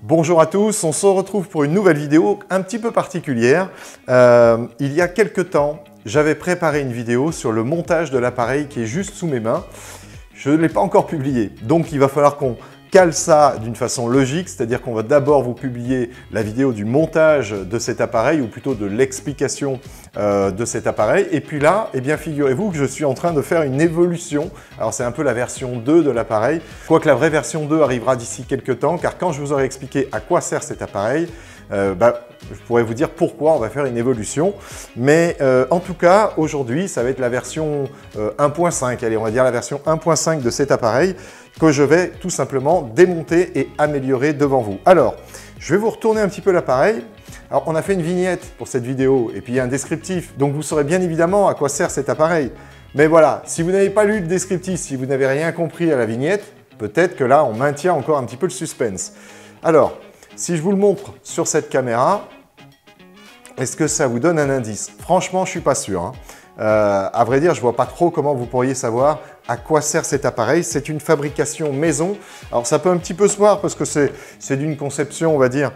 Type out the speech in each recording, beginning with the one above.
Bonjour à tous, on se retrouve pour une nouvelle vidéo un petit peu particulière. Il y a quelques temps, j'avais préparé une vidéo sur le montage de l'appareil qui est juste sous mes mains. Je ne l'ai pas encore publié, donc il va falloir qu'on cale ça d'une façon logique, c'est-à-dire qu'on va d'abord vous publier la vidéo du montage de cet appareil, ou plutôt de l'explication de cet appareil. Et puis là, eh bien, figurez-vous que je suis en train de faire une évolution. Alors c'est un peu la version 2 de l'appareil, quoique la vraie version 2 arrivera d'ici quelques temps, car quand je vous aurai expliqué à quoi sert cet appareil, je pourrais vous dire pourquoi on va faire une évolution. Mais en tout cas, aujourd'hui, ça va être la version 1.5, allez, on va dire la version 1.5 de cet appareil que je vais tout simplement démonter et améliorer devant vous. Alors, je vais vous retourner un petit peu l'appareil. Alors, on a fait une vignette pour cette vidéo et puis un descriptif, donc vous saurez bien évidemment à quoi sert cet appareil. Mais voilà, si vous n'avez pas lu le descriptif, si vous n'avez rien compris à la vignette, peut-être que là, on maintient encore un petit peu le suspense. Alors, si je vous le montre sur cette caméra, est-ce que ça vous donne un indice? Franchement, je ne suis pas sûr, hein. À vrai dire, je ne vois pas trop comment vous pourriez savoir à quoi sert cet appareil. C'est une fabrication maison. Alors, ça peut un petit peu se voir parce que c'est d'une conception, on va dire,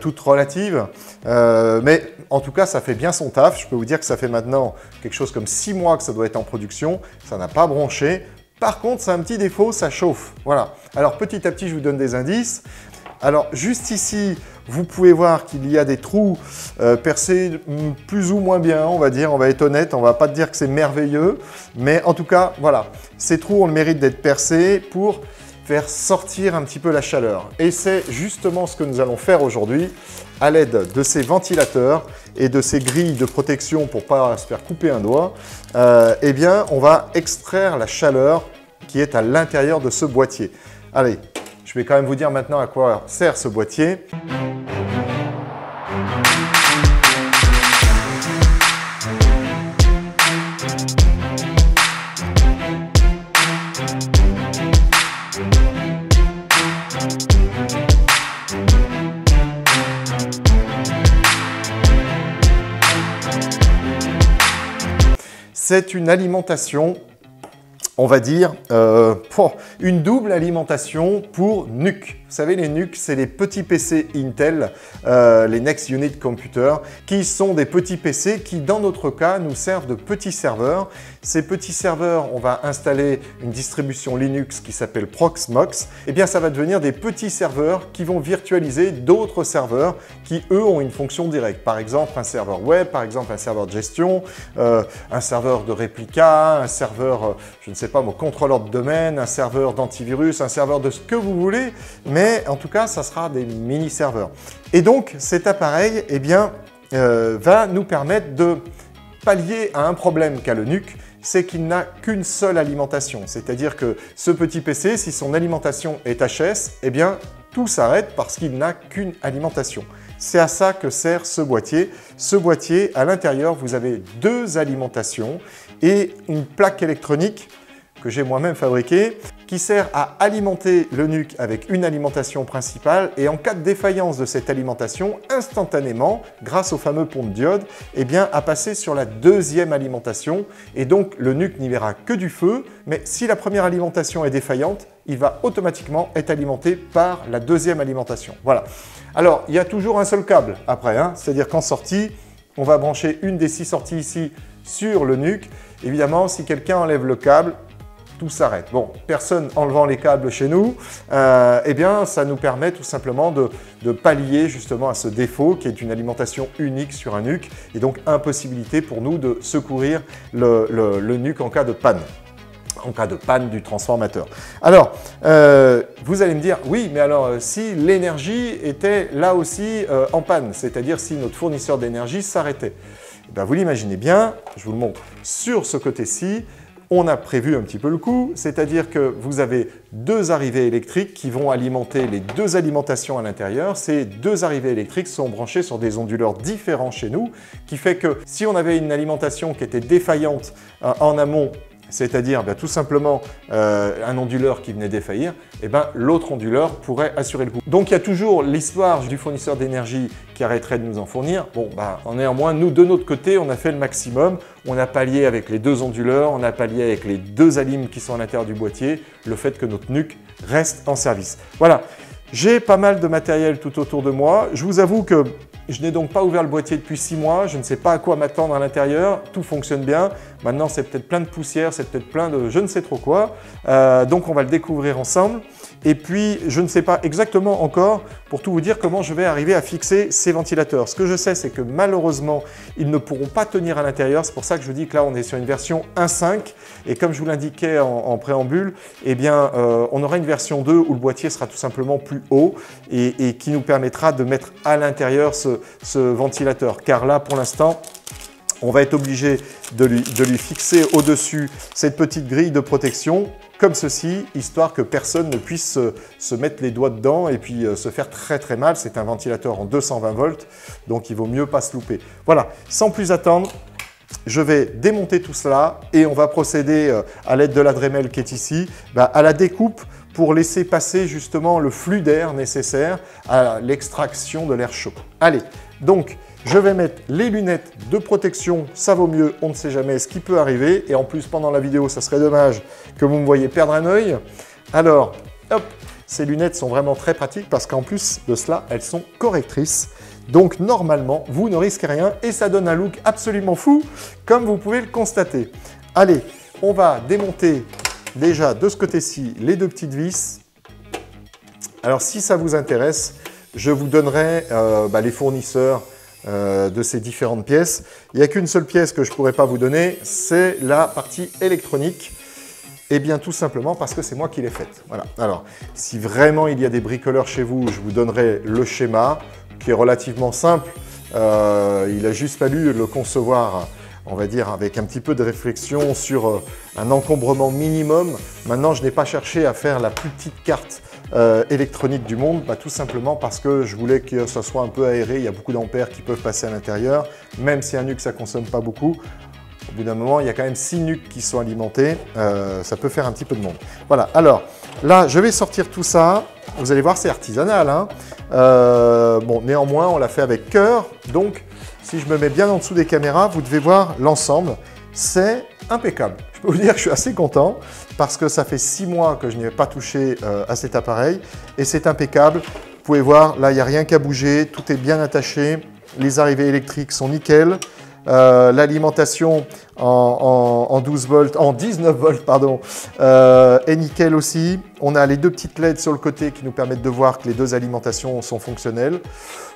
toute relative. Mais en tout cas, ça fait bien son taf. Je peux vous dire que ça fait maintenant quelque chose comme 6 mois que ça doit être en production. Ça n'a pas bronché. Par contre, ça a un petit défaut, ça chauffe. Voilà. Alors, petit à petit, je vous donne des indices. Alors, juste ici, vous pouvez voir qu'il y a des trous percés plus ou moins bien, on va dire. On va être honnête, on ne va pas dire que c'est merveilleux. Mais en tout cas, voilà, ces trous ont le mérite d'être percés pour faire sortir un petit peu la chaleur. Et c'est justement ce que nous allons faire aujourd'hui à l'aide de ces ventilateurs et de ces grilles de protection pour ne pas se faire couper un doigt. Eh bien, on va extraire la chaleur qui est à l'intérieur de ce boîtier. Allez. Je vais quand même vous dire maintenant à quoi sert ce boîtier. C'est une alimentation, on va dire, une double alimentation pour NUC. Vous savez, les NUC, c'est les petits PC Intel, les Next Unit Computer, qui sont des petits PC qui, dans notre cas, nous servent de petits serveurs. Ces petits serveurs, on va installer une distribution Linux qui s'appelle Proxmox. Eh bien, ça va devenir des petits serveurs qui vont virtualiser d'autres serveurs qui, eux, ont une fonction directe. Par exemple, un serveur web, par exemple, un serveur de gestion, un serveur de réplica, un serveur, je ne sais pas, mon contrôleur de domaine, un serveur d'antivirus, un serveur de ce que vous voulez, mais en tout cas, ça sera des mini-serveurs. Et donc, cet appareil, eh bien, va nous permettre de pallier à un problème qu'a le NUC, c'est qu'il n'a qu'une seule alimentation. C'est-à-dire que ce petit PC, si son alimentation est HS, eh bien, tout s'arrête parce qu'il n'a qu'une alimentation. C'est à ça que sert ce boîtier. Ce boîtier, à l'intérieur, vous avez 2 alimentations et une plaque électronique que j'ai moi-même fabriquée, qui sert à alimenter le NUC avec une alimentation principale et en cas de défaillance de cette alimentation, instantanément, grâce au fameux pont de diode, eh bien, à passer sur la 2e alimentation et donc le NUC n'y verra que du feu, mais si la première alimentation est défaillante, il va automatiquement être alimenté par la 2e alimentation. Voilà. Alors, il y a toujours un seul câble après, hein, c'est-à-dire qu'en sortie, on va brancher une des 6 sorties ici sur le NUC. Évidemment, si quelqu'un enlève le câble, tout s'arrête. Bon, personne enlevant les câbles chez nous, eh bien, ça nous permet tout simplement de pallier justement à ce défaut qui est une alimentation unique sur un NUC et donc impossibilité pour nous de secourir le NUC en cas de panne. En cas de panne du transformateur. Alors, vous allez me dire, oui, mais alors si l'énergie était là aussi en panne, c'est-à-dire si notre fournisseur d'énergie s'arrêtait, eh bien, vous l'imaginez bien, je vous le montre sur ce côté-ci, on a prévu un petit peu le coup, c'est-à-dire que vous avez 2 arrivées électriques qui vont alimenter les 2 alimentations à l'intérieur. Ces 2 arrivées électriques sont branchées sur des onduleurs différents chez nous, qui fait que si on avait une alimentation qui était défaillante en amont, c'est-à-dire tout simplement un onduleur qui venait défaillir, l'autre onduleur pourrait assurer le coup. Donc il y a toujours l'histoire du fournisseur d'énergie qui arrêterait de nous en fournir. Bon, néanmoins, nous de notre côté, on a fait le maximum. On a pallié avec les 2 onduleurs, on a pallié avec les 2 alimes qui sont à l'intérieur du boîtier, le fait que notre NUC reste en service. Voilà. J'ai pas mal de matériel tout autour de moi. Je vous avoue que je n'ai donc pas ouvert le boîtier depuis 6 mois. Je ne sais pas à quoi m'attendre à l'intérieur. Tout fonctionne bien. Maintenant, c'est peut-être plein de poussière, c'est peut-être plein de je ne sais trop quoi. Donc, on va le découvrir ensemble. Et puis, je ne sais pas exactement encore, pour tout vous dire, comment je vais arriver à fixer ces ventilateurs. Ce que je sais, c'est que malheureusement, ils ne pourront pas tenir à l'intérieur. C'est pour ça que je vous dis que là, on est sur une version 1.5. Et comme je vous l'indiquais en préambule, eh bien, on aura une version 2 où le boîtier sera tout simplement plus haut et qui nous permettra de mettre à l'intérieur ce ventilateur. Car là, pour l'instant, on va être obligé de lui fixer au-dessus cette petite grille de protection comme ceci, histoire que personne ne puisse se mettre les doigts dedans et puis se faire très très mal. C'est un ventilateur en 220 volts, donc il vaut mieux pas se louper. Voilà, sans plus attendre, je vais démonter tout cela et on va procéder à l'aide de la Dremel qui est ici, à la découpe pour laisser passer justement le flux d'air nécessaire à l'extraction de l'air chaud. Allez, donc je vais mettre les lunettes de protection, ça vaut mieux, on ne sait jamais ce qui peut arriver. Et en plus, pendant la vidéo, ça serait dommage que vous me voyez perdre un œil. Alors, hop, ces lunettes sont vraiment très pratiques parce qu'en plus de cela, elles sont correctrices. Donc normalement, vous ne risquez rien et ça donne un look absolument fou, comme vous pouvez le constater. Allez, on va démonter déjà de ce côté-ci les deux petites vis. Alors si ça vous intéresse, je vous donnerai les fournisseurs de ces différentes pièces. Il n'y a qu'une seule pièce que je ne pourrais pas vous donner, c'est la partie électronique. Eh bien tout simplement parce que c'est moi qui l'ai faite. Voilà. Alors, si vraiment il y a des bricoleurs chez vous, je vous donnerai le schéma qui est relativement simple. Il a juste fallu le concevoir, on va dire, avec un petit peu de réflexion sur un encombrement minimum. Maintenant, je n'ai pas cherché à faire la plus petite carte électronique du monde, tout simplement parce que je voulais que ça soit un peu aéré. Il y a beaucoup d'ampères qui peuvent passer à l'intérieur, même si un NUC ça ne consomme pas beaucoup. Au bout d'un moment, il y a quand même 6 NUC qui sont alimentés, ça peut faire un petit peu de monde. Voilà, alors là, je vais sortir tout ça. Vous allez voir, c'est artisanal, hein. Bon, néanmoins, on l'a fait avec cœur. Donc, si je me mets bien en dessous des caméras, vous devez voir l'ensemble. C'est impeccable. Je peux vous dire que je suis assez content parce que ça fait 6 mois que je n'ai pas touché à cet appareil et c'est impeccable. Vous pouvez voir, là, il n'y a rien qu'à bouger, tout est bien attaché. Les arrivées électriques sont nickel. L'alimentation en 12 volts, en 19 volts, pardon, est nickel aussi. On a les deux petites LED sur le côté qui nous permettent de voir que les deux alimentations sont fonctionnelles.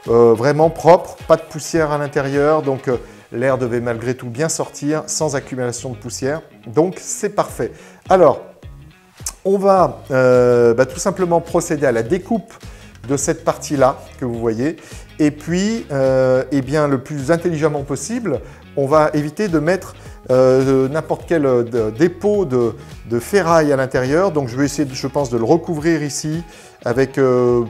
Vraiment propre, pas de poussière à l'intérieur, donc l'air devait malgré tout bien sortir sans accumulation de poussière. Donc c'est parfait. Alors, on va tout simplement procéder à la découpe de cette partie-là que vous voyez. Et puis, eh bien, le plus intelligemment possible, on va éviter de mettre n'importe quel dépôt de ferraille à l'intérieur. Donc, je vais essayer, je pense, de le recouvrir ici avec, bon,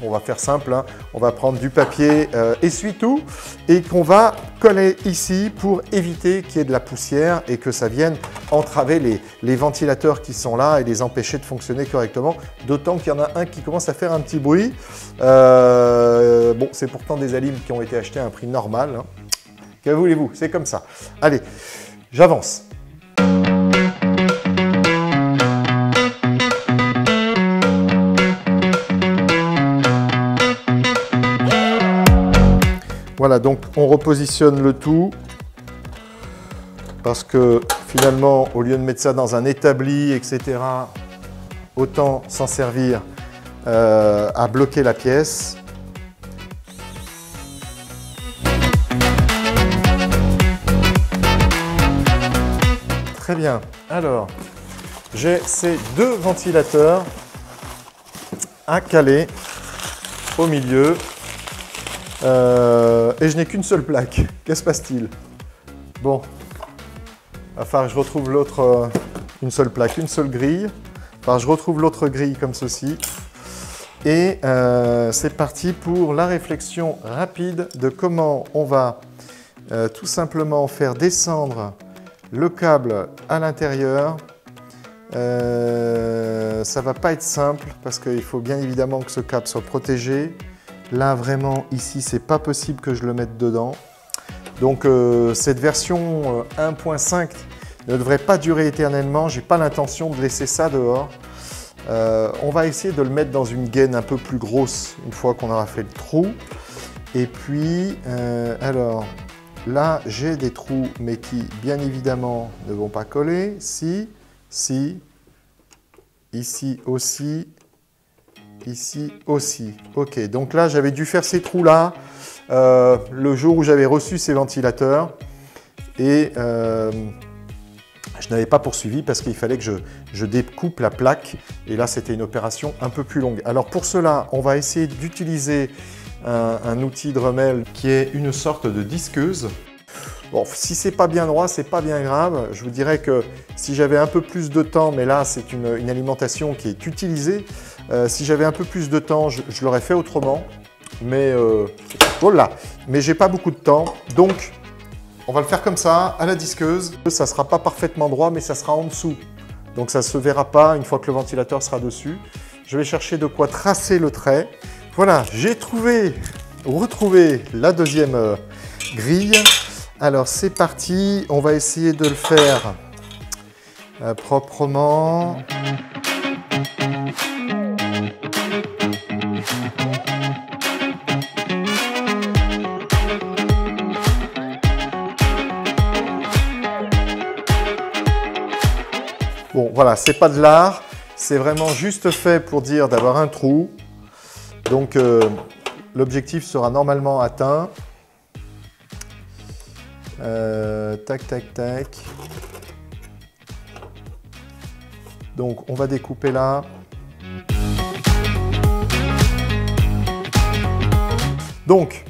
on va faire simple, hein, on va prendre du papier essuie-tout et qu'on va coller ici pour éviter qu'il y ait de la poussière et que ça vienne entraver les ventilateurs qui sont là et les empêcher de fonctionner correctement. D'autant qu'il y en a un qui commence à faire un petit bruit. Bon, c'est pourtant des alimes qui ont été achetés à un prix normal, hein. Que voulez-vous, c'est comme ça. Allez, j'avance. Voilà, donc on repositionne le tout parce que finalement, au lieu de mettre ça dans un établi, etc., autant s'en servir à bloquer la pièce. Très bien. Alors, j'ai ces deux ventilateurs à caler au milieu. Et je n'ai qu'une seule plaque. Qu'est-ce qui se passe-t-il? Bon, enfin, je retrouve l'autre, une seule plaque, une seule grille. Enfin, je retrouve l'autre grille comme ceci. Et c'est parti pour la réflexion rapide de comment on va tout simplement faire descendre le câble à l'intérieur. Ça ne va pas être simple parce qu'il faut bien évidemment que ce câble soit protégé. Là, vraiment, ici, c'est pas possible que je le mette dedans. Donc, cette version 1.5 ne devrait pas durer éternellement. Je n'ai pas l'intention de laisser ça dehors. On va essayer de le mettre dans une gaine un peu plus grosse une fois qu'on aura fait le trou. Et puis, alors, là, j'ai des trous, mais qui, bien évidemment, ne vont pas coller. Si, ici aussi, ici aussi. Ok, donc là, j'avais dû faire ces trous-là le jour où j'avais reçu ces ventilateurs. Et je n'avais pas poursuivi parce qu'il fallait que je découpe la plaque. Et là, c'était une opération un peu plus longue. Alors pour cela, on va essayer d'utiliser un outil Dremel qui est une sorte de disqueuse. Bon, si c'est pas bien droit, c'est pas bien grave. Je vous dirais que si j'avais un peu plus de temps, mais là, c'est une alimentation qui est utilisée. Si j'avais un peu plus de temps, je l'aurais fait autrement. Mais voilà. Mais j'ai pas beaucoup de temps. Donc, on va le faire comme ça, à la disqueuse. Ça ne sera pas parfaitement droit, mais ça sera en dessous. Donc ça ne se verra pas une fois que le ventilateur sera dessus. Je vais chercher de quoi tracer le trait. Voilà, j'ai retrouvé la deuxième grille. Alors c'est parti, on va essayer de le faire proprement. Bon, voilà, c'est pas de l'art, c'est vraiment juste fait pour dire d'avoir un trou. Donc, l'objectif sera normalement atteint. Tac, tac, tac. Donc, on va découper là. Donc,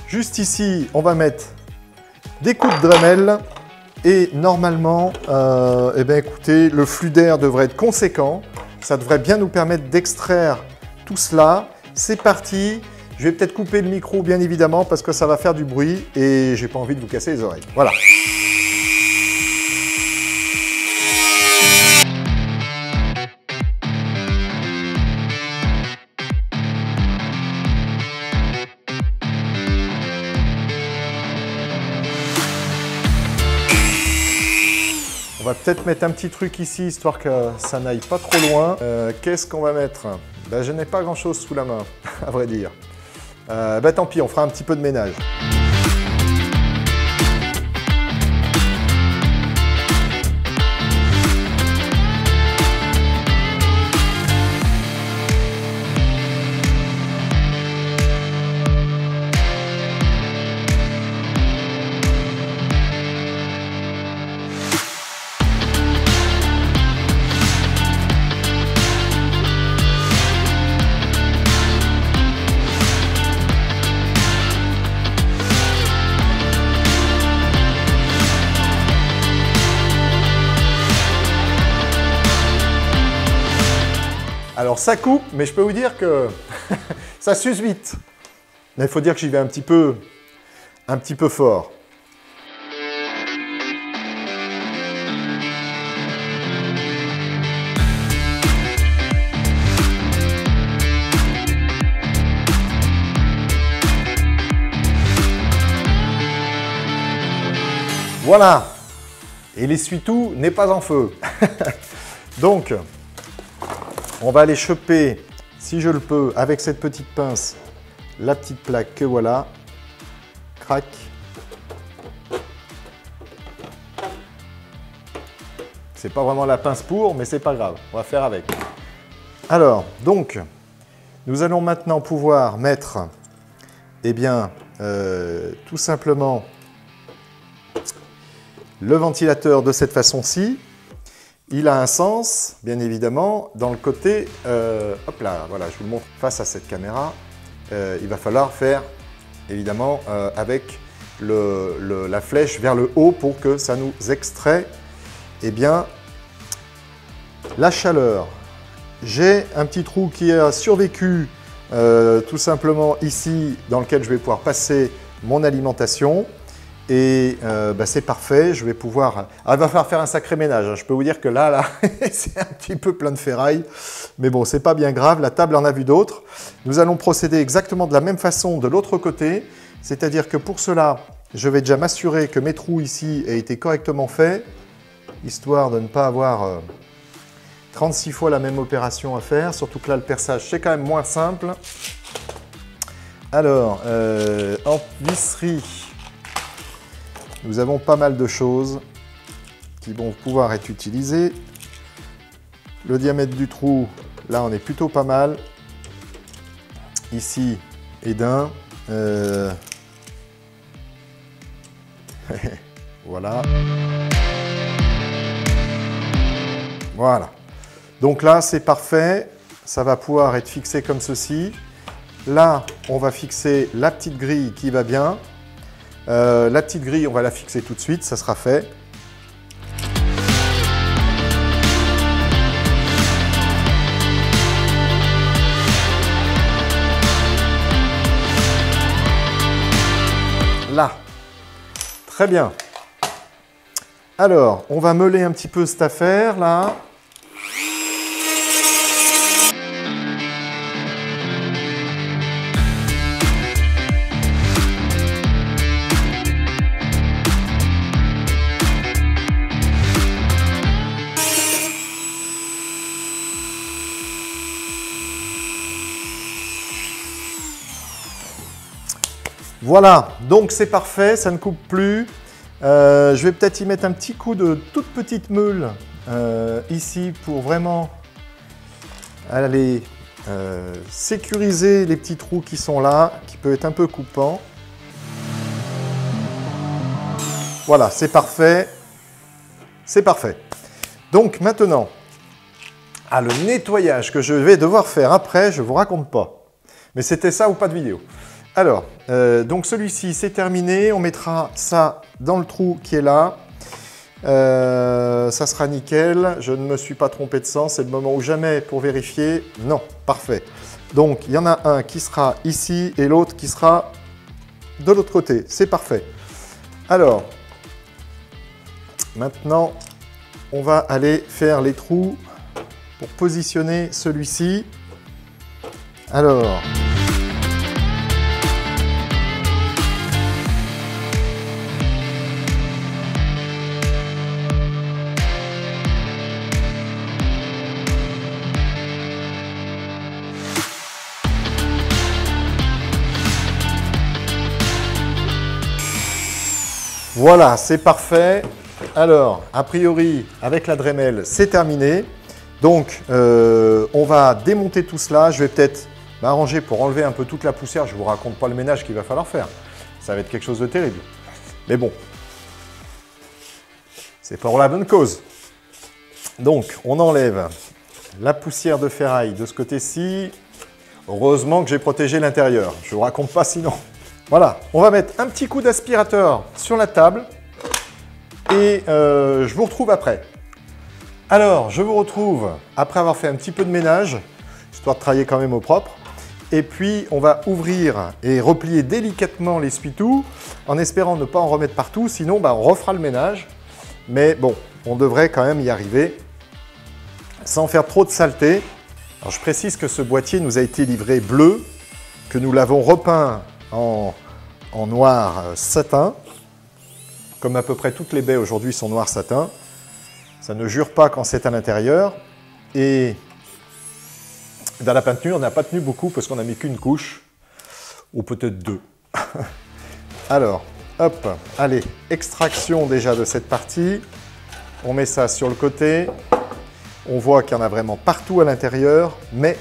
juste ici, on va mettre des coups de Dremel. Et normalement, eh bien, écoutez, le flux d'air devrait être conséquent. Ça devrait bien nous permettre d'extraire tout cela. C'est parti. Je vais peut-être couper le micro, bien évidemment, parce que ça va faire du bruit et j'ai pas envie de vous casser les oreilles. Voilà. On va peut-être mettre un petit truc ici, histoire que ça n'aille pas trop loin. Qu'est-ce qu'on va mettre? Ben, je n'ai pas grand-chose sous la main, à vrai dire. Ben, tant pis, on fera un petit peu de ménage. Alors ça coupe, mais je peux vous dire que ça s'use vite. Mais il faut dire que j'y vais un petit peu fort. Voilà. Et l'essuie-tout n'est pas en feu. Donc, on va aller choper, si je le peux, avec cette petite pince, la petite plaque que voilà. Crac. C'est pas vraiment la pince pour, mais c'est pas grave. On va faire avec. Alors, donc, nous allons maintenant pouvoir mettre, eh bien, tout simplement, le ventilateur de cette façon-ci. Il a un sens, bien évidemment, dans le côté, hop là, voilà, je vous le montre face à cette caméra. Il va falloir faire, évidemment, avec la flèche vers le haut pour que ça nous extrait, eh bien, la chaleur. J'ai un petit trou qui a survécu, tout simplement ici, dans lequel je vais pouvoir passer mon alimentation. Et bah, c'est parfait, je vais pouvoir... Ah, il va falloir faire un sacré ménage, hein. Je peux vous dire que là c'est un petit peu plein de ferraille. Mais bon, c'est pas bien grave, la table en a vu d'autres. Nous allons procéder exactement de la même façon de l'autre côté. C'est-à-dire que pour cela, je vais déjà m'assurer que mes trous ici aient été correctement faits, histoire de ne pas avoir 36 fois la même opération à faire, surtout que là, le perçage, c'est quand même moins simple. Alors, en visserie, nous avons pas mal de choses qui vont pouvoir être utilisées. Le diamètre du trou, là, on est plutôt pas mal. Ici, et d'un. Voilà. Voilà. Donc là, c'est parfait. Ça va pouvoir être fixé comme ceci. Là, on va fixer la petite grille qui va bien. La petite grille, on va la fixer tout de suite, ça sera fait. Là. Très bien. Alors, on va meuler un petit peu cette affaire, là. Voilà, donc c'est parfait, ça ne coupe plus. Je vais peut-être y mettre un petit coup de toute petite meule ici pour vraiment aller sécuriser les petits trous qui sont là, qui peuvent être un peu coupants. Voilà, c'est parfait. C'est parfait. Donc maintenant, le nettoyage que je vais devoir faire après, je ne vous raconte pas. Mais c'était ça ou pas de vidéo. Alors, donc celui-ci, c'est terminé. On mettra ça dans le trou qui est là. Ça sera nickel. Je ne me suis pas trompé de sens. C'est le moment ou jamais pour vérifier. Non, parfait. Donc, il y en a un qui sera ici et l'autre qui sera de l'autre côté. C'est parfait. Alors, maintenant, on va aller faire les trous pour positionner celui-ci. Alors... Voilà, c'est parfait. Alors, a priori, avec la Dremel, c'est terminé. Donc, on va démonter tout cela. Je vais peut-être m'arranger pour enlever un peu toute la poussière. Je ne vous raconte pas le ménage qu'il va falloir faire. Ça va être quelque chose de terrible. Mais bon, c'est pour la bonne cause. Donc, on enlève la poussière de ferraille de ce côté-ci. Heureusement que j'ai protégé l'intérieur. Je ne vous raconte pas sinon. Voilà, on va mettre un petit coup d'aspirateur sur la table et je vous retrouve après. Alors, je vous retrouve après avoir fait un petit peu de ménage, histoire de travailler quand même au propre. Et puis, on va ouvrir et replier délicatement l'essuie-tout en espérant ne pas en remettre partout, sinon on refera le ménage. Mais bon, on devrait quand même y arriver sans faire trop de saleté. Alors, je précise que ce boîtier nous a été livré bleu, que nous l'avons repeint en noir satin, comme à peu près toutes les baies aujourd'hui sont noir satin. Ça ne jure pas quand c'est à l'intérieur. Et dans la peinture, on n'a pas tenu beaucoup parce qu'on n'a mis qu'une couche, ou peut-être deux. Alors, hop, allez, extraction déjà de cette partie. On met ça sur le côté. On voit qu'il y en a vraiment partout à l'intérieur, mais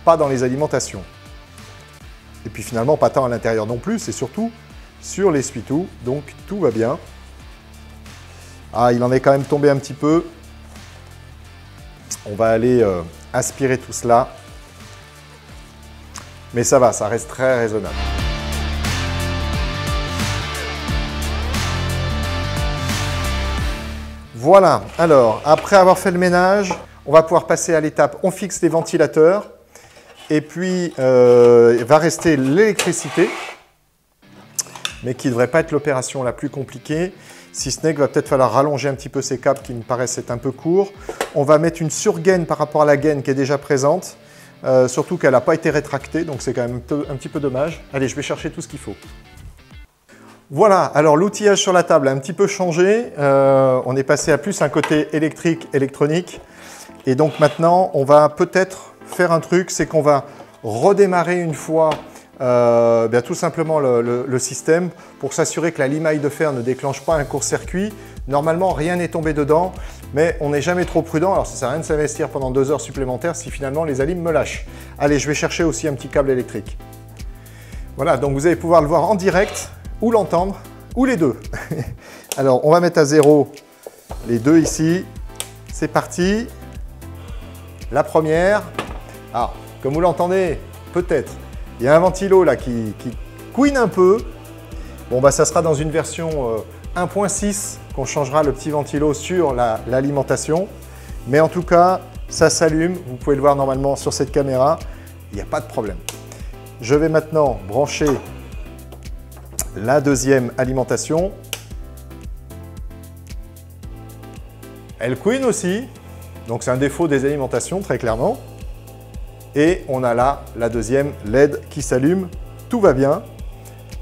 pas dans les alimentations. Et puis finalement, pas tant à l'intérieur non plus, c'est surtout sur l'essuie-tout, donc tout va bien. Ah, il en est quand même tombé un petit peu. On va aller aspirer tout cela. Mais ça va, ça reste très raisonnable. Voilà, alors, après avoir fait le ménage, on va pouvoir passer à l'étape, on fixe les ventilateurs. Et puis, il va rester l'électricité, mais qui ne devrait pas être l'opération la plus compliquée, si ce n'est qu'il va peut-être falloir rallonger un petit peu ces câbles qui me paraissent être un peu courts. On va mettre une surgaine par rapport à la gaine qui est déjà présente, surtout qu'elle n'a pas été rétractée, donc c'est quand même un petit peu dommage. Allez, je vais chercher tout ce qu'il faut. Voilà, alors l'outillage sur la table a un petit peu changé. On est passé à plus un côté électrique, électronique. Et donc maintenant, on va peut-être faire un truc, c'est qu'on va redémarrer une fois tout simplement le système pour s'assurer que la limaille de fer ne déclenche pas un court-circuit. Normalement, rien n'est tombé dedans, mais on n'est jamais trop prudent. Alors ça ne sert à rien de s'investir pendant 2 heures supplémentaires si finalement les alimes me lâchent. Allez, je vais chercher aussi un petit câble électrique. Voilà, donc vous allez pouvoir le voir en direct, ou l'entendre, ou les deux. Alors, on va mettre à 0 les deux ici. C'est parti. La première. Alors, comme vous l'entendez, peut-être, il y a un ventilo là qui couine un peu. Bon, bah ça sera dans une version 1.6 qu'on changera le petit ventilo sur l'alimentation. Mais en tout cas, ça s'allume. Vous pouvez le voir normalement sur cette caméra. Il n'y a pas de problème. Je vais maintenant brancher la deuxième alimentation. Elle couine aussi, donc c'est un défaut des alimentations très clairement. Et on a là la deuxième LED qui s'allume, tout va bien.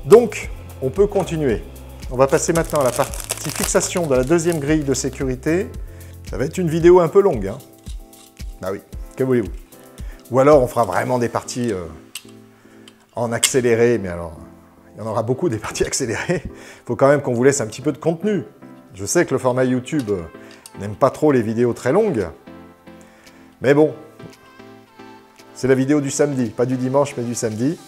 Donc on peut continuer. On va passer maintenant à la partie fixation de la deuxième grille de sécurité. Ça va être une vidéo un peu longue, hein. Bah oui, que voulez-vous? Ou alors on fera vraiment des parties en accéléré, mais alors il y en aura beaucoup des parties accélérées. Il faut quand même qu'on vous laisse un petit peu de contenu. Je sais que le format YouTube n'aime pas trop les vidéos très longues, mais bon, c'est la vidéo du samedi, pas du dimanche, mais du samedi.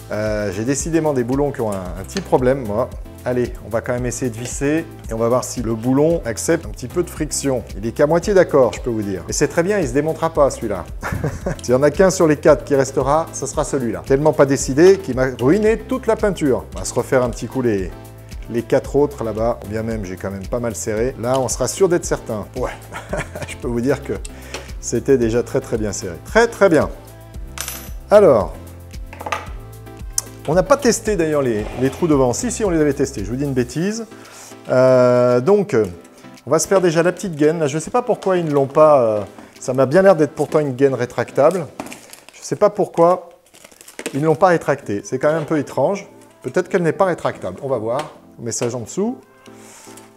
J'ai décidément des boulons qui ont un petit problème, moi. Allez, on va quand même essayer de visser et on va voir si le boulon accepte un petit peu de friction. Il est qu'à moitié d'accord, je peux vous dire. Et c'est très bien, il ne se démontera pas celui-là. S'il y en a qu'un sur les 4 qui restera, ce sera celui-là. Tellement pas décidé qu'il m'a ruiné toute la peinture. On va se refaire un petit coup les 4 autres là-bas. Bien même, j'ai quand même pas mal serré. Là, on sera sûr d'être certain. Ouais, je peux vous dire que c'était déjà très très bien serré. Très très bien. Alors, on n'a pas testé d'ailleurs les trous devant. Si, on les avait testés. Je vous dis une bêtise. Donc, on va se faire déjà la petite gaine. Là, je ne sais pas pourquoi ils ne l'ont pas. Ça m'a bien l'air d'être pourtant une gaine rétractable. Je ne sais pas pourquoi ils ne l'ont pas rétractée. C'est quand même un peu étrange. Peut-être qu'elle n'est pas rétractable. On va voir. Message en dessous.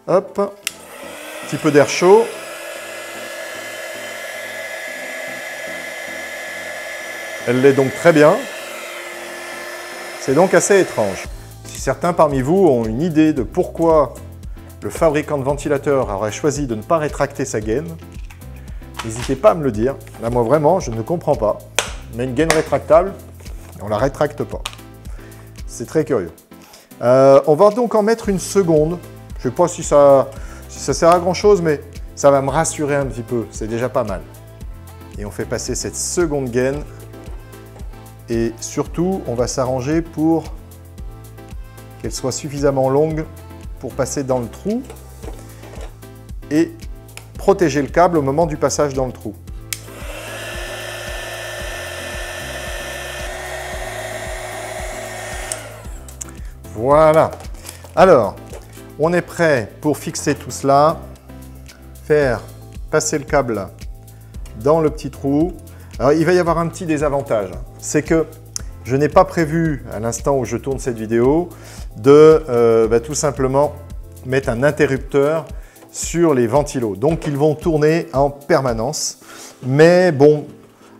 Hop. Un petit peu d'air chaud. Elle l'est donc très bien. C'est donc assez étrange. Si certains parmi vous ont une idée de pourquoi le fabricant de ventilateurs aurait choisi de ne pas rétracter sa gaine, n'hésitez pas à me le dire. Là, moi, vraiment, je ne comprends pas. Mais une gaine rétractable, on ne la rétracte pas. C'est très curieux. On va donc en mettre une seconde. Je ne sais pas si ça sert à grand-chose, mais ça va me rassurer un petit peu. C'est déjà pas mal. Et on fait passer cette seconde gaine. Et surtout, on va s'arranger pour qu'elle soit suffisamment longue pour passer dans le trou et protéger le câble au moment du passage dans le trou. Voilà. Alors, on est prêt pour fixer tout cela, faire passer le câble dans le petit trou. Alors, il va y avoir un petit désavantage, c'est que je n'ai pas prévu, à l'instant où je tourne cette vidéo, de tout simplement mettre un interrupteur sur les ventilos. Donc, ils vont tourner en permanence. Mais bon,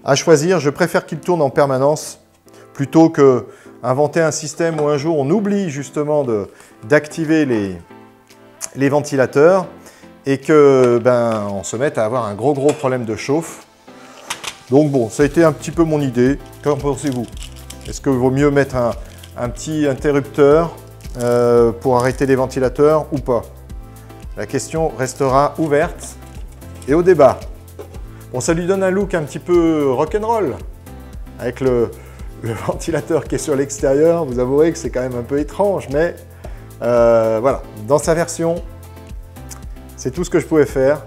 à choisir, je préfère qu'ils tournent en permanence plutôt que inventer un système où un jour on oublie justement d'activer les ventilateurs et que on se mette à avoir un gros problème de chauffe. Donc bon, ça a été un petit peu mon idée. Qu'en pensez-vous? Est-ce qu'il vaut mieux mettre un petit interrupteur pour arrêter les ventilateurs ou pas? La question restera ouverte et au débat. Bon, ça lui donne un look un petit peu rock'n'roll avec le ventilateur qui est sur l'extérieur. Vous avouerez que c'est quand même un peu étrange, mais voilà. Dans sa version, c'est tout ce que je pouvais faire.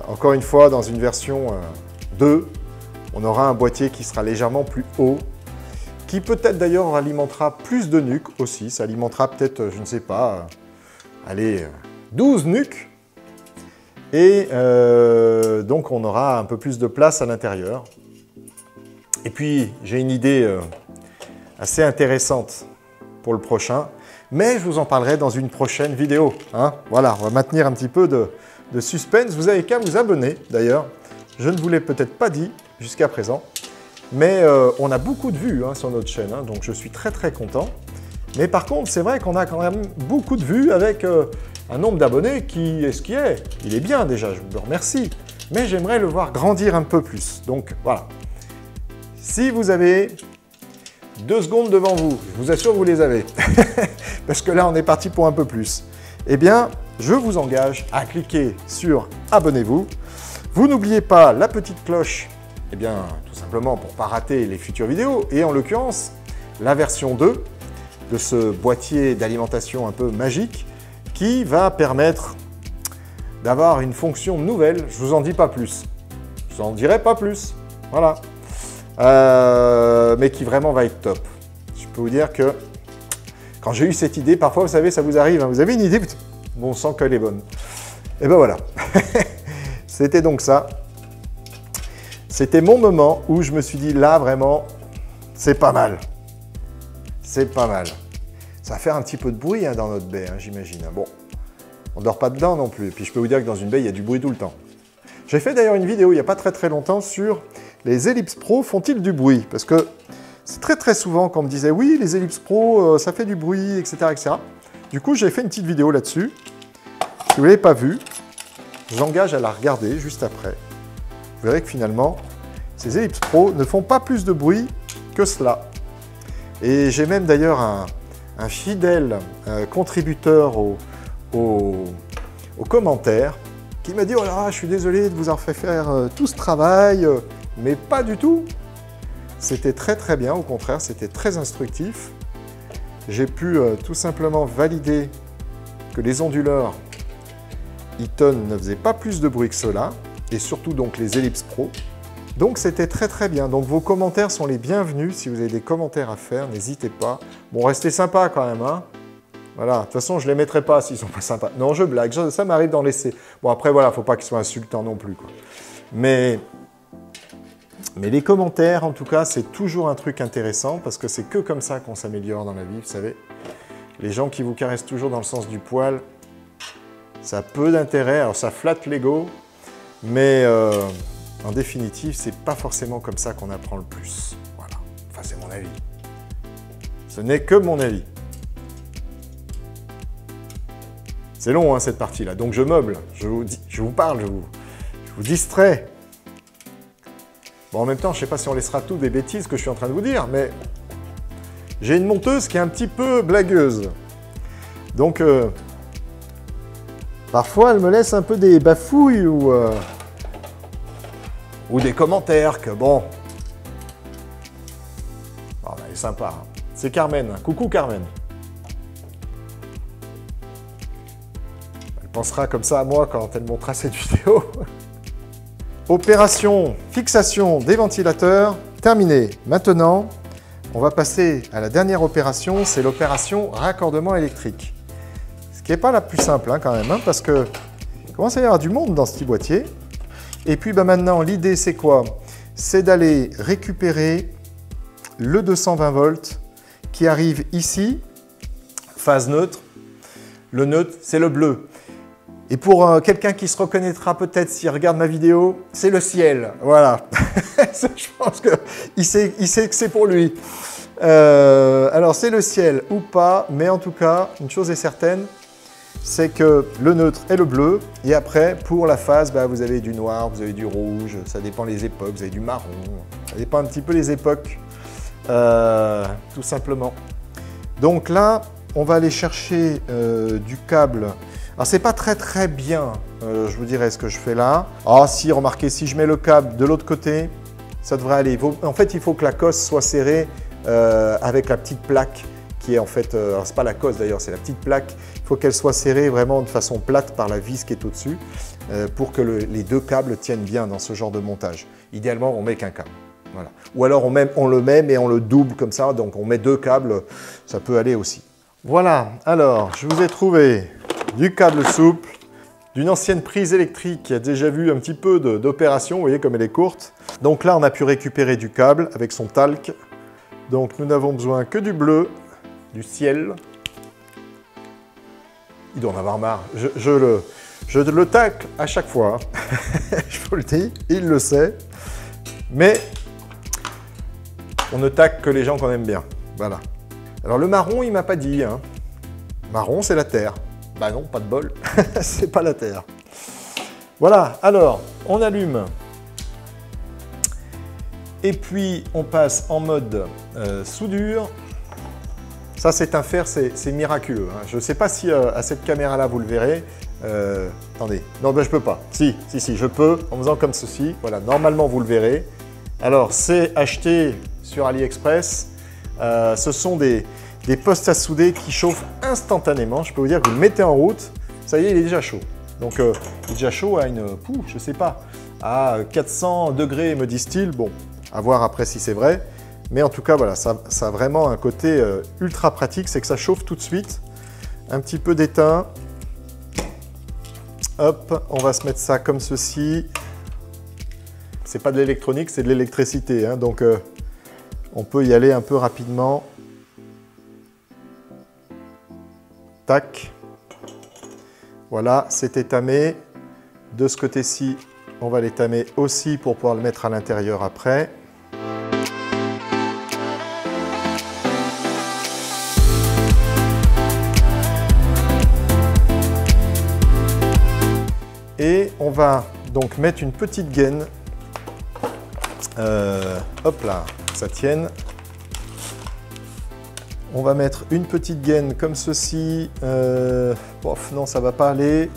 Encore une fois, dans une version 2, on aura un boîtier qui sera légèrement plus haut, qui peut-être d'ailleurs alimentera plus de NUC aussi. Ça alimentera peut-être, je ne sais pas, allez, 12 NUC. Et donc on aura un peu plus de place à l'intérieur. Et puis j'ai une idée assez intéressante pour le prochain, mais je vous en parlerai dans une prochaine vidéo. Hein. Voilà, on va maintenir un petit peu de suspense. Vous avez qu'à vous abonner d'ailleurs. je ne vous l'ai peut-être pas dit jusqu'à présent, mais on a beaucoup de vues hein, sur notre chaîne, hein, donc je suis très très content. Mais par contre, c'est vrai qu'on a quand même beaucoup de vues avec un nombre d'abonnés qui est ce qui est. Il est bien déjà, je vous le remercie. Mais j'aimerais le voir grandir un peu plus. Donc voilà. Si vous avez 2 secondes devant vous, je vous assure que vous les avez. Parce que là, on est parti pour un peu plus. Eh bien, je vous engage à cliquer sur « Abonnez-vous ». Vous n'oubliez pas la petite cloche, eh bien, tout simplement pour ne pas rater les futures vidéos. Et en l'occurrence, la version 2 de ce boîtier d'alimentation un peu magique qui va permettre d'avoir une fonction nouvelle. Je ne vous en dis pas plus. Je vous en dirai pas plus. Voilà. Mais qui vraiment va être top. Je peux vous dire que quand j'ai eu cette idée, parfois, vous savez, ça vous arrive. Hein, vous avez une idée, bon, on sent qu'elle est bonne. Et ben voilà. C'était donc ça. C'était mon moment où je me suis dit, là, vraiment, c'est pas mal. C'est pas mal. Ça va faire un petit peu de bruit hein, dans notre baie, hein, j'imagine. Bon, on ne dort pas dedans non plus. Et puis je peux vous dire que dans une baie, il y a du bruit tout le temps. J'ai fait d'ailleurs une vidéo il n'y a pas très longtemps sur les Ellipse Pro font-ils du bruit? Parce que c'est très souvent qu'on me disait oui, les Ellipse Pro, ça fait du bruit, etc. etc. Du coup, j'ai fait une petite vidéo là-dessus. Si vous ne l'avez pas vue, je vous engage à la regarder juste après. Vous verrez que finalement, ces Ellipse Pro ne font pas plus de bruit que cela. Et j'ai même d'ailleurs un fidèle contributeur aux commentaires qui m'a dit « Oh là, je suis désolé de vous avoir fait faire tout ce travail, mais pas du tout !» C'était très bien, au contraire, c'était très instructif. J'ai pu tout simplement valider que les onduleurs Eaton ne faisaient pas plus de bruit que cela, et surtout donc les Ellipse Pro. Donc c'était très bien. Donc vos commentaires sont les bienvenus. Si vous avez des commentaires à faire, n'hésitez pas. Bon, restez sympa quand même, hein. Voilà, de toute façon, je ne les mettrai pas s'ils ne sont pas sympas. Non, je blague, ça m'arrive d'en laisser. Bon, après, voilà, il ne faut pas qu'ils soient insultants non plus, quoi. Mais les commentaires, en tout cas, c'est toujours un truc intéressant parce que c'est que comme ça qu'on s'améliore dans la vie, vous savez. Les gens qui vous caressent toujours dans le sens du poil, ça a peu d'intérêt. Alors, ça flatte l'ego, mais en définitive, c'est pas forcément comme ça qu'on apprend le plus. Voilà, enfin, c'est mon avis. Ce n'est que mon avis. C'est long, hein, cette partie-là. Donc, je meuble, je vous parle, je vous distrais. Bon, en même temps, je ne sais pas si on laissera tout des bêtises que je suis en train de vous dire, mais j'ai une monteuse qui est un petit peu blagueuse. Donc, parfois, elle me laisse un peu des bafouilles ou des commentaires que, bon... Oh, elle est sympa. Hein. C'est Carmen. Coucou, Carmen. Elle pensera comme ça à moi quand elle montera cette vidéo. Opération fixation des ventilateurs terminée. Maintenant, on va passer à la dernière opération, c'est l'opération raccordement électrique. Ce qui n'est pas la plus simple hein, quand même, hein, parce que il commence à y avoir du monde dans ce petit boîtier. Et puis bah, maintenant, l'idée c'est quoi? C'est d'aller récupérer le 220 volts qui arrive ici, phase neutre. Le neutre, c'est le bleu. Et pour quelqu'un qui se reconnaîtra peut-être s'il regarde ma vidéo, c'est le ciel. Voilà. Je pense qu'il sait que c'est pour lui. Alors, c'est le ciel ou pas, mais en tout cas, une chose est certaine, c'est que le neutre est le bleu. Et après, pour la phase, bah, vous avez du noir, vous avez du rouge, ça dépend les époques, vous avez du marron. Ça dépend un petit peu les époques, tout simplement. Donc là, on va aller chercher du câble. Alors, c'est pas très bien, je vous dirais, ce que je fais là. Ah si, remarquez, si je mets le câble de l'autre côté, ça devrait aller. En fait, il faut que la cosse soit serrée avec la petite plaque qui est en fait... alors, c'est pas la cosse d'ailleurs, c'est la petite plaque. Il faut qu'elle soit serrée vraiment de façon plate par la vis qui est au-dessus pour que les deux câbles tiennent bien dans ce genre de montage. Idéalement, on met qu'un câble. Voilà. Ou alors, on le met, mais on le double comme ça. Donc, on met deux câbles, ça peut aller aussi. Voilà, alors, je vous ai trouvé... du câble souple, d'une ancienne prise électrique qui a déjà vu un petit peu d'opération, vous voyez comme elle est courte. Donc là, on a pu récupérer du câble avec son talc. Donc nous n'avons besoin que du bleu, du ciel. Il doit en avoir marre. Je Je le tacle à chaque fois, je vous le dis, il le sait, mais on ne tacle que les gens qu'on aime bien. Voilà. Alors le marron, il m'a pas dit. Hein. Marron, c'est la terre. Bah non, pas de bol, c'est pas la terre. Voilà, alors, on allume. Et puis, on passe en mode soudure. Ça, c'est un fer, c'est miraculeux. Hein. Je ne sais pas si à cette caméra-là, vous le verrez. Attendez, non, ben, je peux pas. Si, je peux, en faisant comme ceci. Voilà, normalement, vous le verrez. Alors, c'est acheté sur AliExpress. Ce sont des postes à souder qui chauffent instantanément. Je peux vous dire que vous le mettez en route, ça y est, il est déjà chaud. Donc, il est déjà chaud à je sais pas, à 400 degrés, me disent-ils. Bon, à voir après si c'est vrai. Mais en tout cas, voilà, ça a vraiment un côté ultra pratique, c'est que ça chauffe tout de suite. Un petit peu d'étain. Hop, on va se mettre ça comme ceci. C'est pas de l'électronique, c'est de l'électricité. Hein, donc, on peut y aller un peu rapidement. Tac. Voilà, c'est étamé. De ce côté-ci, on va l'étamer aussi pour pouvoir le mettre à l'intérieur après. Et on va donc mettre une petite gaine. Hop là, que ça tienne. On va mettre une petite gaine comme ceci. Bof, non, ça va pas aller.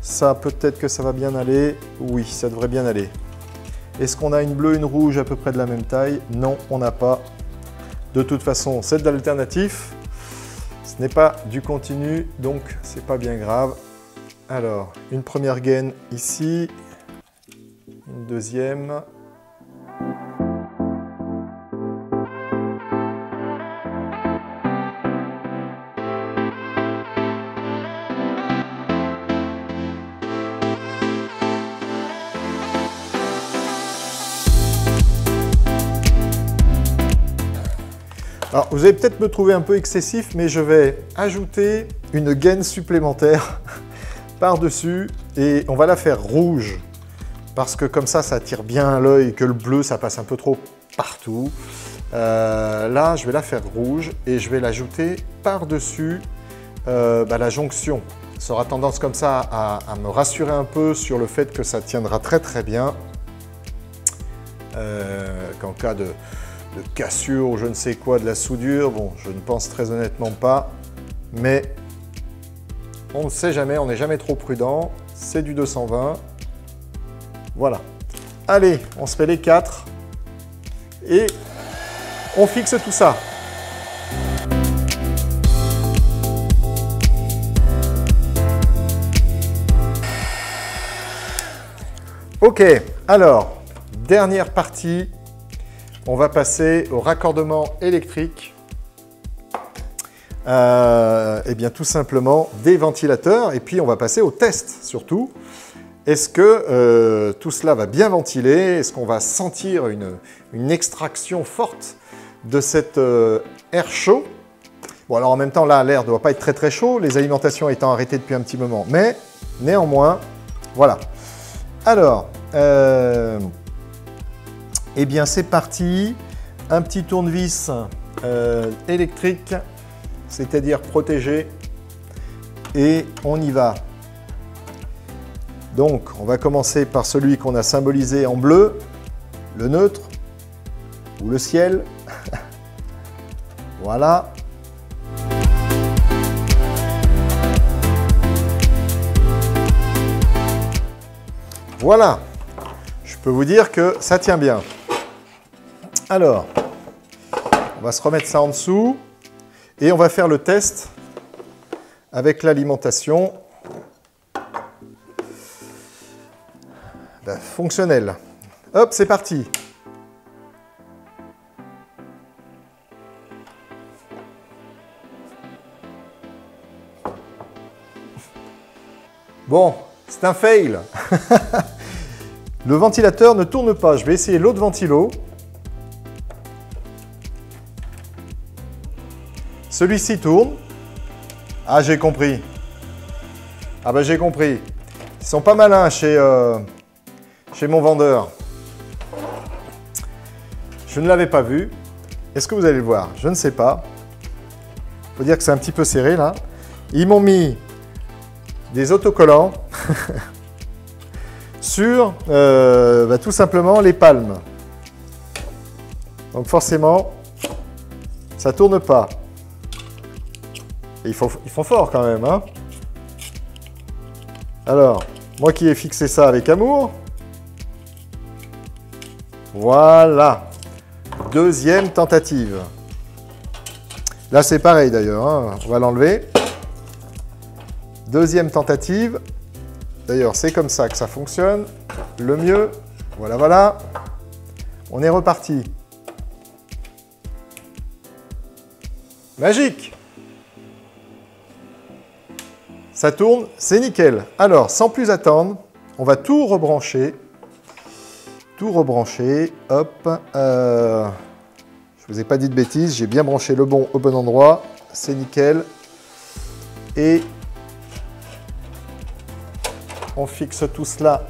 Ça, peut-être que ça va bien aller. Oui, ça devrait bien aller. Est-ce qu'on a une bleue, une rouge à peu près de la même taille? Non, on n'a pas. De toute façon, c'est de l'alternatif. Ce n'est pas du continu, donc c'est pas bien grave. Alors, une première gaine ici, une deuxième. Alors, vous allez peut-être me trouver un peu excessif, mais je vais ajouter une gaine supplémentaire par-dessus et on va la faire rouge parce que comme ça attire bien l'œil, que le bleu, ça passe un peu trop partout. Là, je vais la faire rouge et je vais l'ajouter par-dessus la jonction. Ça aura tendance comme ça à me rassurer un peu sur le fait que ça tiendra très très bien. Qu'en cas de cassure ou je ne sais quoi de la soudure, bon, je ne pense très honnêtement pas, mais on ne sait jamais, on n'est jamais trop prudent. C'est du 220. Voilà. Allez, on se fait les 4 et on fixe tout ça. Ok, alors, dernière partie. On va passer au raccordement électrique. Eh bien, tout simplement des ventilateurs. Et puis, on va passer au test, surtout. Est-ce que tout cela va bien ventiler? Est-ce qu'on va sentir une extraction forte de cet air chaud? Bon, alors en même temps, là, l'air ne doit pas être très très chaud, les alimentations étant arrêtées depuis un petit moment. Mais, néanmoins, voilà. Alors, eh bien, c'est parti. Un petit tournevis électrique, c'est-à-dire protégé. Et on y va. Donc, on va commencer par celui qu'on a symbolisé en bleu, le neutre, ou le ciel. Voilà. Voilà. Je peux vous dire que ça tient bien. Alors, on va se remettre ça en dessous et on va faire le test avec l'alimentation fonctionnelle. Hop, c'est parti. Bon, c'est un fail. Le ventilateur ne tourne pas. Je vais essayer l'autre ventilo. Celui-ci tourne. Ah, j'ai compris. Ah ben j'ai compris. Ils sont pas malins chez mon vendeur. Je ne l'avais pas vu. Est-ce que vous allez le voir? Je ne sais pas. Il faut dire que c'est un petit peu serré là. Ils m'ont mis des autocollants sur tout simplement les palmes. Donc forcément, ça tourne pas. Et ils font fort quand même, hein. Alors, moi qui ai fixé ça avec amour, voilà. Deuxième tentative. Là, c'est pareil d'ailleurs, hein. On va l'enlever. Deuxième tentative. D'ailleurs, c'est comme ça que ça fonctionne. Le mieux, voilà, voilà. On est reparti. Magique! Ça tourne, c'est nickel. Alors, sans plus attendre, on va tout rebrancher. Tout rebrancher. Hop. Je vous ai pas dit de bêtises, j'ai bien branché le bon au bon endroit. C'est nickel. Et on fixe tout cela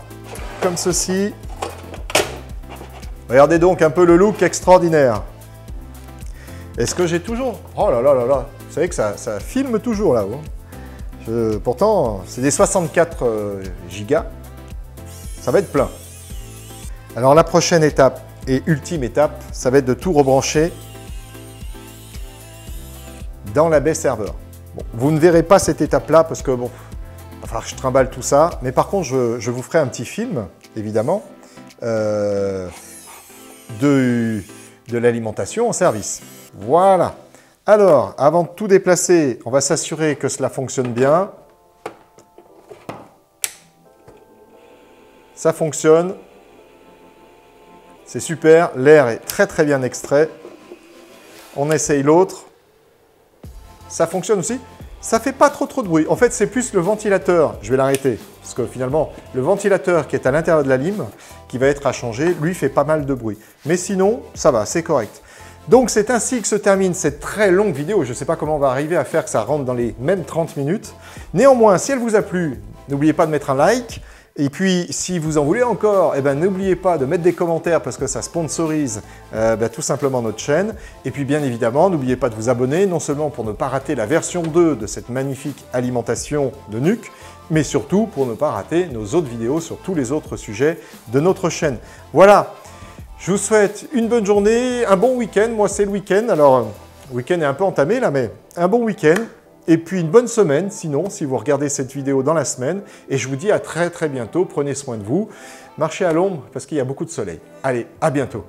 comme ceci. Regardez donc un peu le look extraordinaire. Est-ce que j'ai toujours... Oh là là là là, vous savez que ça filme toujours là-haut. Pourtant, c'est des 64 gigas. Ça va être plein. Alors la prochaine étape et ultime étape, ça va être de tout rebrancher dans la baie serveur. Bon, vous ne verrez pas cette étape-là parce que bon, il va falloir que je trimballe tout ça. Mais par contre, je vous ferai un petit film, évidemment, de l'alimentation en service. Voilà. Alors, avant de tout déplacer, on va s'assurer que cela fonctionne bien. Ça fonctionne. C'est super. L'air est très très bien extrait. On essaye l'autre. Ça fonctionne aussi. Ça fait pas trop de bruit. En fait, c'est plus le ventilateur. Je vais l'arrêter. Parce que finalement, le ventilateur qui est à l'intérieur de la lime, qui va être à changer, lui fait pas mal de bruit. Mais sinon, ça va, c'est correct. Donc c'est ainsi que se termine cette très longue vidéo. Je ne sais pas comment on va arriver à faire que ça rentre dans les mêmes 30 minutes. Néanmoins, si elle vous a plu, n'oubliez pas de mettre un like. Et puis, si vous en voulez encore, n'oubliez pas de mettre des commentaires parce que ça sponsorise tout simplement notre chaîne. Et puis, bien évidemment, n'oubliez pas de vous abonner, non seulement pour ne pas rater la version 2 de cette magnifique alimentation de Nuc, mais surtout pour ne pas rater nos autres vidéos sur tous les autres sujets de notre chaîne. Voilà. Je vous souhaite une bonne journée, un bon week-end. Moi, c'est le week-end. Alors, le week-end est un peu entamé là, mais un bon week-end. Et puis une bonne semaine, sinon, si vous regardez cette vidéo dans la semaine. Et je vous dis à très très bientôt. Prenez soin de vous. Marchez à l'ombre parce qu'il y a beaucoup de soleil. Allez, à bientôt.